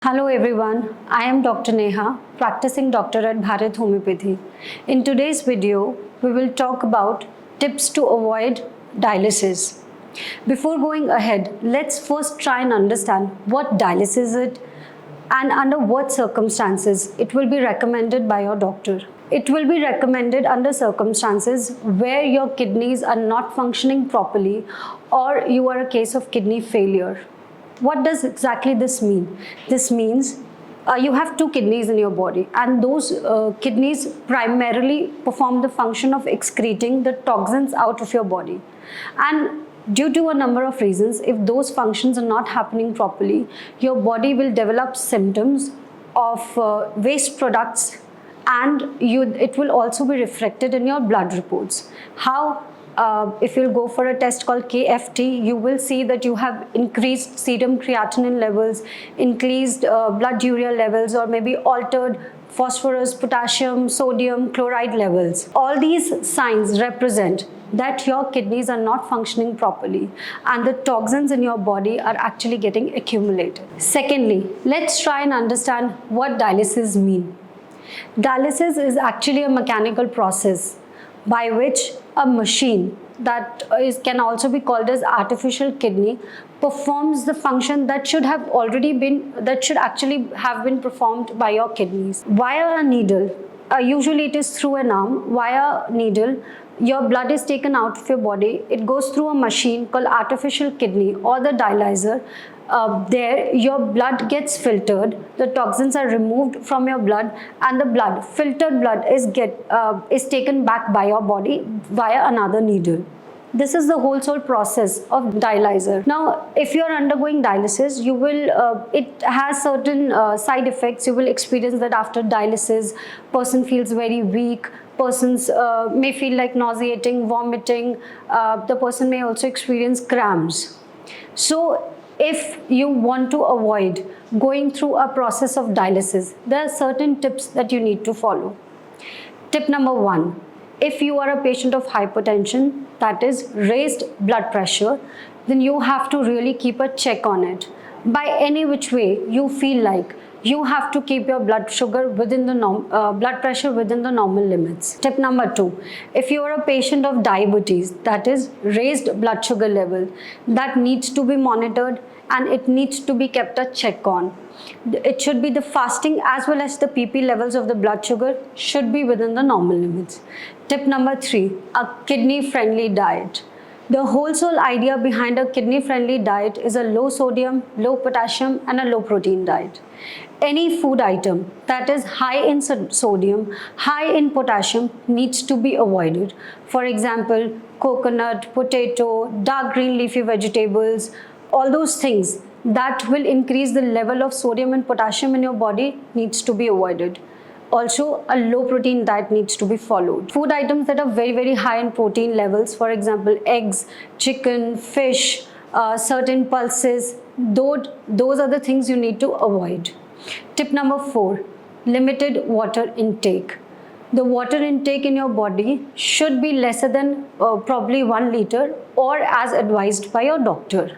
Hello everyone, I am Dr. Neha, practicing doctor at Bharat Homeopathy. In today's video, we will talk about tips to avoid dialysis. Before going ahead, let's first try and understand what dialysis is and under what circumstances it will be recommended by your doctor. It will be recommended under circumstances where your kidneys are not functioning properly or you are a case of kidney failure. What does exactly this mean? This means you have two kidneys in your body, and those kidneys primarily perform the function of excreting the toxins out of your body. And due to a number of reasons, if those functions are not happening properly, your body will develop symptoms of waste products, and it will also be reflected in your blood reports. How? If you'll go for a test called KFT, you will see that you have increased serum creatinine levels, increased blood urea levels, or maybe altered phosphorus, potassium, sodium, chloride levels. All these signs represent that your kidneys are not functioning properly and the toxins in your body are actually getting accumulated. Secondly, let's try and understand what dialysis means. Dialysis is actually a mechanical process by which a machine can also be called as artificial kidney performs the function that should actually have been performed by your kidneys. Via a needle, usually it is through an arm, via needle, your blood is taken out of your body. It goes through a machine called artificial kidney or the dialyzer. There your blood gets filtered, the toxins are removed from your blood, and the filtered blood is taken back by your body via another needle. This is the whole process of dialyzer. Now, if you are undergoing dialysis, it has certain side effects. You will experience that after dialysis, person feels very weak. Persons may feel like nauseating, vomiting. The person may also experience cramps. So, if you want to avoid going through a process of dialysis, there are certain tips that you need to follow. Tip number 1. If you are a patient of hypertension, that is raised blood pressure, then you have to really keep a check on it. By any which way you feel like, you have to keep your blood pressure within the normal limits. Tip number 2, if you are a patient of diabetes, that is raised blood sugar level, that needs to be monitored and it needs to be kept a check on. It should be the fasting as well as the PP levels of the blood sugar should be within the normal limits. Tip number 3, a kidney friendly diet. The whole idea behind a kidney-friendly diet is a low sodium, low potassium and a low protein diet. Any food item that is high in sodium, high in potassium needs to be avoided. For example, coconut, potato, dark green leafy vegetables, all those things that will increase the level of sodium and potassium in your body needs to be avoided. Also, a low protein diet needs to be followed. Food items that are very, very high in protein levels, for example, eggs, chicken, fish, certain pulses, those are the things you need to avoid. Tip number 4, limited water intake. The water intake in your body should be lesser than probably 1 liter or as advised by your doctor.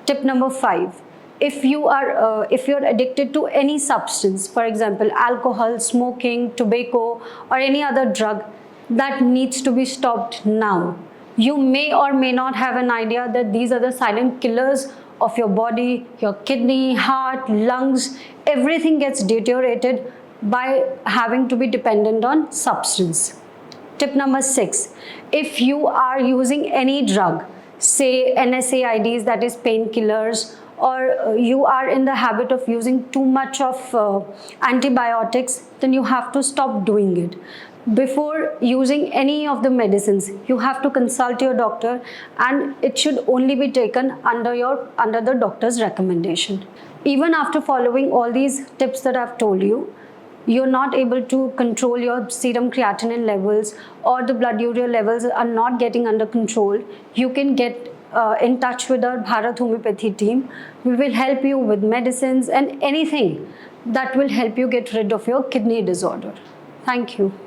Tip number 5, if you're addicted to any substance, for example, alcohol, smoking, tobacco, or any other drug, that needs to be stopped now. You may or may not have an idea that these are the silent killers of your body, your kidney, heart, lungs, everything gets deteriorated by having to be dependent on substance. Tip number 6, if you are using any drug, say NSAIDs, that is painkillers, or you are in the habit of using too much of antibiotics, then you have to stop doing it. Before using any of the medicines, you have to consult your doctor, and it should only be taken under the doctor's recommendation. Even after following all these tips that I've told you, you're not able to control your serum creatinine levels or the blood urea levels are not getting under control, you can get in touch with our Bharat Homeopathy team. We will help you with medicines and anything that will help you get rid of your kidney disorder. Thank you.